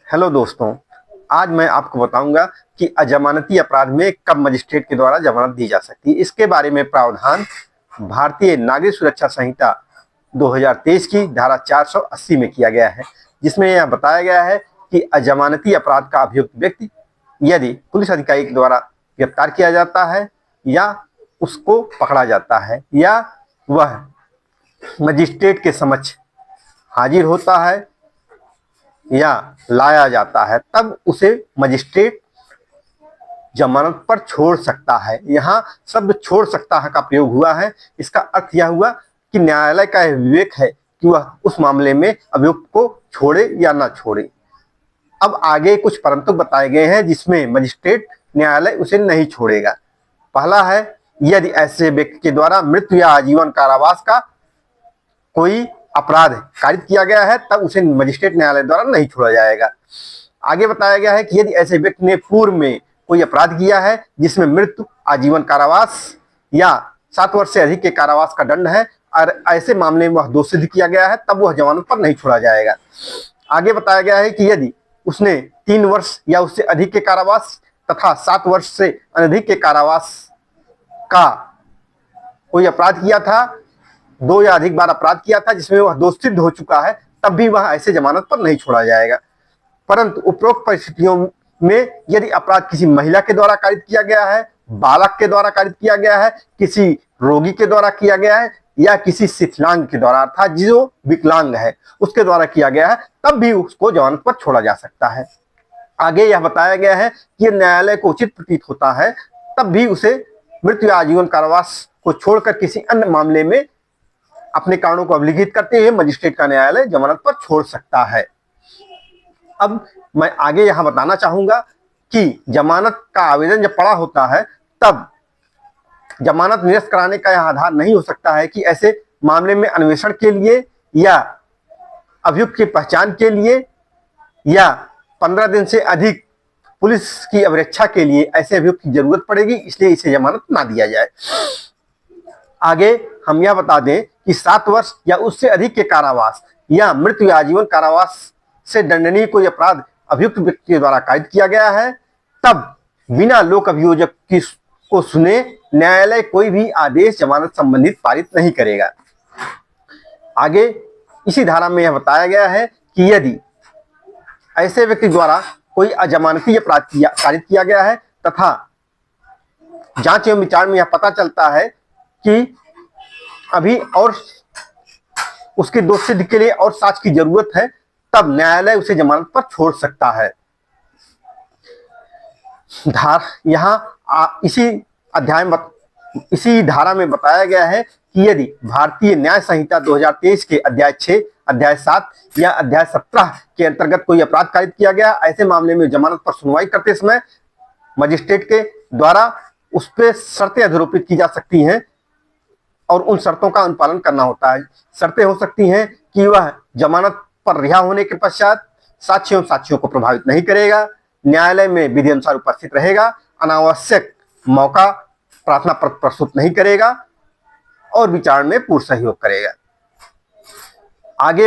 Hello दोस्तों, आज मैं आपको बताऊंगा कि अजमानती अपराध में कब मजिस्ट्रेट के द्वारा जमानत दी जा सकती है। इसके बारे में प्रावधान भारतीय नागरिक सुरक्षा संहिता 2023 की धारा 480 में किया गया है, जिसमें यह बताया गया है कि अजमानती अपराध का अभियुक्त व्यक्ति यदि पुलिस अधिकारी के द्वारा गिरफ्तार किया जाता है या उसको पकड़ा जाता है या वह मजिस्ट्रेट के समक्ष हाजिर होता है या लाया जाता है, तब उसे मजिस्ट्रेट जमानत पर छोड़ सकता है। यहाँ शब्द छोड़ सकता है का प्रयोग हुआ है। इसका अर्थ यह हुआ कि न्यायालय का यह विवेक है कि वह उस मामले में अभियुक्त को छोड़े या ना छोड़े। अब आगे कुछ परंतु बताए गए हैं जिसमें मजिस्ट्रेट न्यायालय उसे नहीं छोड़ेगा। पहला है, यदि ऐसे व्यक्ति के द्वारा मृत्यु या आजीवन कारावास का कोई अपराध कारित किया गया है, तब उसे मजिस्ट्रेट न्यायालय द्वारा नहीं छोड़ा जाएगा। आगे बताया गया है कि यदि ऐसे व्यक्ति ने पूर्व में कोई अपराध किया है जिसमें मृत्यु, आजीवन कारावास या 7 वर्ष से अधिक के कारावास का दंड है और ऐसे मामले में वह दोषी सिद्ध किया गया है, तब वह जमानत पर नहीं छोड़ा जाएगा। आगे बताया गया है कि यदि उसने 3 वर्ष या उससे अधिक के कारावास तथा 7 वर्ष से अधिक के कारावास का कोई अपराध किया था, 2 या अधिक बार अपराध किया था जिसमें वह दोषी सिद्ध हो चुका है, तब भी वह ऐसे जमानत पर नहीं छोड़ा जाएगा। परंतु उपरोक्त परिस्थितियों में यदि अपराध किसी महिला के द्वारा कारित किया गया है, बालक के द्वारा कारित किया गया है, किसी रोगी के द्वारा किया गया है या किसी शिथिलांग के द्वारा अर्थात जो विकलांग है उसके द्वारा किया गया है, तब भी उसको जमानत पर छोड़ा जा सकता है। आगे यह बताया गया है कि न्यायालय को उचित प्रतीत होता है तब भी उसे मृत्यु या आजीवन कारावास को छोड़कर किसी अन्य मामले में अपने कारणों को अभिलिखित करते हुए मजिस्ट्रेट का न्यायालय जमानत पर छोड़ सकता है। अब मैं आगे यहां बताना चाहूंगा कि जमानत का आवेदन जब पड़ा होता है तब जमानत निरस्त कराने का यह आधार नहीं हो सकता है कि ऐसे मामले में अन्वेषण के लिए या अभियुक्त की पहचान के लिए या 15 दिन से अधिक पुलिस की अभिरक्षा के लिए ऐसे अभियुक्त की जरूरत पड़ेगी, इसलिए इसे जमानत ना दिया जाए। आगे हम यह बता दें कि 7 वर्ष या उससे अधिक के कारावास या मृत्यु या आजीवन कारावास से दंडनीय कोई अपराध अभियुक्त व्यक्ति के द्वारा कारित किया गया है, तब बिना लोक अभियोजक को सुने न्यायालय कोई भी आदेश जमानत संबंधित पारित नहीं करेगा। आगे इसी धारा में यह बताया गया है कि यदि ऐसे व्यक्ति द्वारा कोई अजमानती अपराध कारित किया गया है तथा जांच एवं विचार में यह पता चलता है कि अभी और उसके दोष सिद्ध के लिए और साक्ष्य की जरूरत है, तब न्यायालय उसे जमानत पर छोड़ सकता है। यहाँ इसी धारा में बताया गया है कि यदि भारतीय न्याय संहिता 2023 के अध्याय 6, अध्याय 7 या अध्याय 17 के अंतर्गत कोई अपराध कारित किया गया, ऐसे मामले में जमानत पर सुनवाई करते समय मजिस्ट्रेट के द्वारा उस पर शर्तें आरोपित की जा सकती हैं और उन शर्तों का अनुपालन करना होता है। शर्तें हो सकती हैं कि वह जमानत पर रिहा होने के पश्चात साक्ष्यों को प्रभावित नहीं करेगा, न्यायालय में विधि अनुसार उपस्थित रहेगा, अनावश्यक मौका प्रार्थना पत्र प्रस्तुत नहीं करेगा और विचार में पूर्ण सहयोग करेगा। आगे